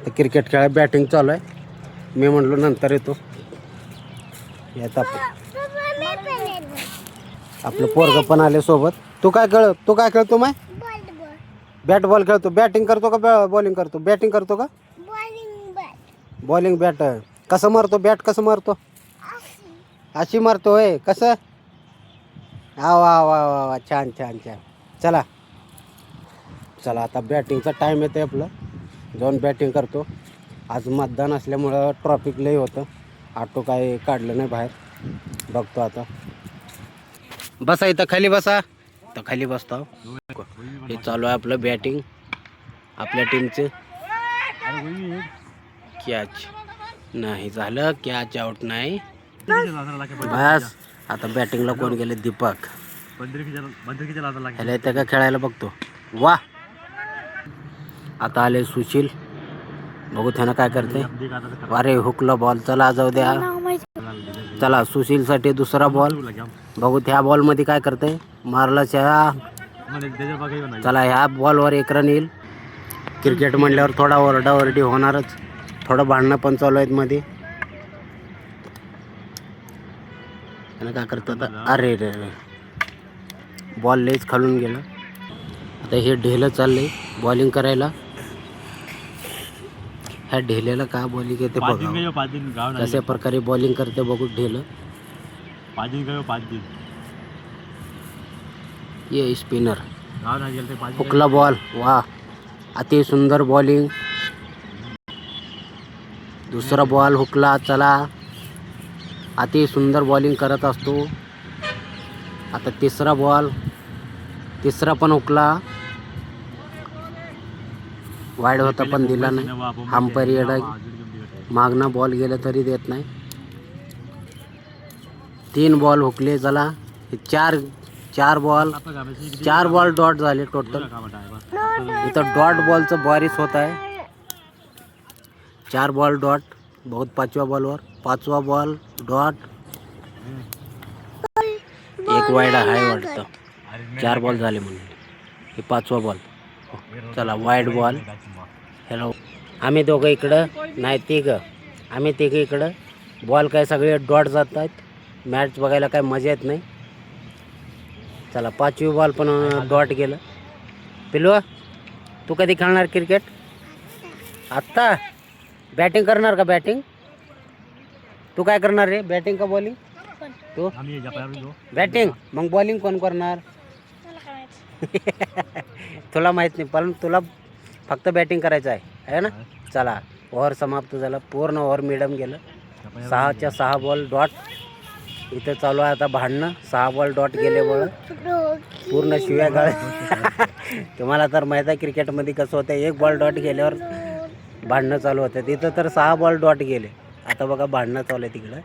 तर क्रिकेट खेळा बॅटिंग चालू आहे. मी म्हणलो नंतर येतो. येत आपलं पोरगं पण आले सोबत. तू काय खेळतो माय? बॅट बॉल खेळतो. बॅटिंग करतो का बॉलिंग करतो? बॅटिंग करतो का बॉलिंग? बॅट कसं मारतो? बॅट कसं मारतो? अशी मारतो होय. कसं? वा वा वा वा, छान छान छान. चला चला आता बॅटिंगचा टाईम येते आपलं. जाऊन बॅटिंग करतो. आज मतदान असल्यामुळं ट्रॉफिक लई होतं. ऑटो काय काढलं नाही बाहेर. बघतो आता. बसा इथं खाली बसा. तर खाली बसतो. हे चालू आहे आपलं बॅटिंग आपल्या टीमचं. कॅच नाही झालं. कॅच आउट नाही. बस आता बॅटिंगला कोण गेले? दीपक. ह्याला येतं का खेळायला? बघतो. वा आता आले सुशील. बघू त्यानं काय करते. अरे हुकला बॉल. चला जाऊ द्या. चला सुशीलसाठी दुसरा बॉल. बघू त्या बॉलमध्ये काय करते. मारला च्या. चला ह्या बॉलवर एक रन येईल. क्रिकेट म्हणल्यावर थोडा ओरडाओरडी होणारच. थोडं भांडणं पण चालू आहेत मध्ये. त्यानं काय करतं. अरे रे रे, बॉल लेच खालून गेलं. आता हे ढेलं चाललंय बॉलिंग करायला. ह्या ढेल्याला का बॉलिंग येते बघा. कशा प्रकारे बॉलिंग करते बघू ढेलं. ये स्पिनर. हुकला बॉल. वा अति सुंदर बॉलिंग. दुसरा बॉल हुकला. चला अति सुंदर बॉलिंग करत असतो. आता तिसरा बॉल. तिसरा पण हुकला. वाईड होता पण दिला नाही. अंपायर येडा. मागणं बॉल गेलं तरी देत नाही. 3 बॉल हुकले. चला चार बॉल डॉट झाले टोटल. इथं डॉट बॉलचं बारिश होत आहे. 4 बॉल डॉट. बहुत 5व्या बॉलवर 5वा बॉल डॉट. एक वाईड आहे वाटतं. 4 बॉल झाले म्हणून हे 5वा बॉल. चला वाईड बॉल. हॅलो आम्ही दोघं इकडं नाही तिघं. आम्ही तिघं इकडं. बॉल काय सगळे डॉट जात आहेत. मॅच बघायला काय मजा येत नाही. चला 5वी बॉल पण डॉट गेलं. पिलू तू कधी खेळणार क्रिकेट? आत्ता बॅटिंग करणार का? बॅटिंग तू काय करणार रे? बॅटिंग का बॉलिंग? तू बॅटिंग. मग बॉलिंग कोण करणार? तुला माहीत नाही पण तुला फक्त बॅटिंग करायचं आहे ना. चला ओव्हर समाप्त झाला. पूर्ण ओव्हर मिडम गेलं. 6च्या 6 बॉल डॉट. इथं चालू आहे आता भांडणं. 6 बॉल डॉट गेल्यामुळं पूर्ण शिव्या गाळ. तुम्हाला तर माहीत आहे क्रिकेटमध्ये कसं होतं. 1 बॉल डॉट गेल्यावर भांडणं चालू होतं. तिथं तर 6 बॉल डॉट गेले. आता बघा भांडणं चालू आहे तिकडं.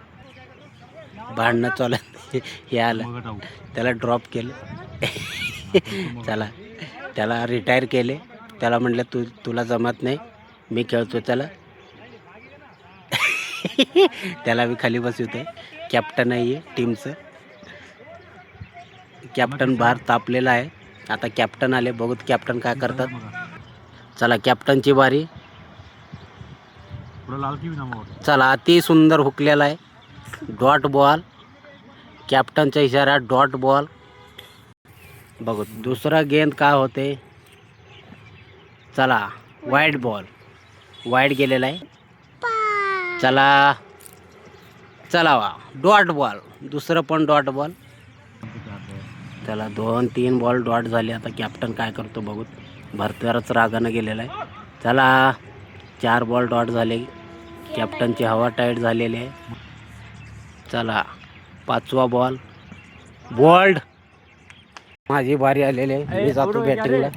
भांडणं चालू आहे. हे आलं त्याला ड्रॉप केलं. चला त्याला रिटायर केले. त्याला म्हटलं तुला जमत नाही मी खेळतो. त्याला त्याला मी खाली बसवते. कॅप्टन आहे टीमचं. कॅप्टन बाहेर तापलेला आहे. आता कॅप्टन आले. बघूत कॅप्टन काय करतात. चला कॅप्टनची बारी. चला अति सुंदर हुकलेला आहे. Dot ball. कॅप्टनचा इशारा डॉट बॉल. बघू दुसरा गेंद काय होते. चला वाईड बॉल. वाईड गेलेला आहे. चला चला वा डॉट बॉल. दुसरं पण डॉट बॉल. चला 2-3 बॉल डॉट झाले. आता कॅप्टन काय करतो बघू. भरतरच रागानं गेलेला आहे. चला 4 बॉल डॉट झाले. कॅप्टनची हवा टाईट झालेली आहे. चला 5वा बॉल बोल्ड. माझी बारी आलेली आहे. मी जातो बॅटिंगला.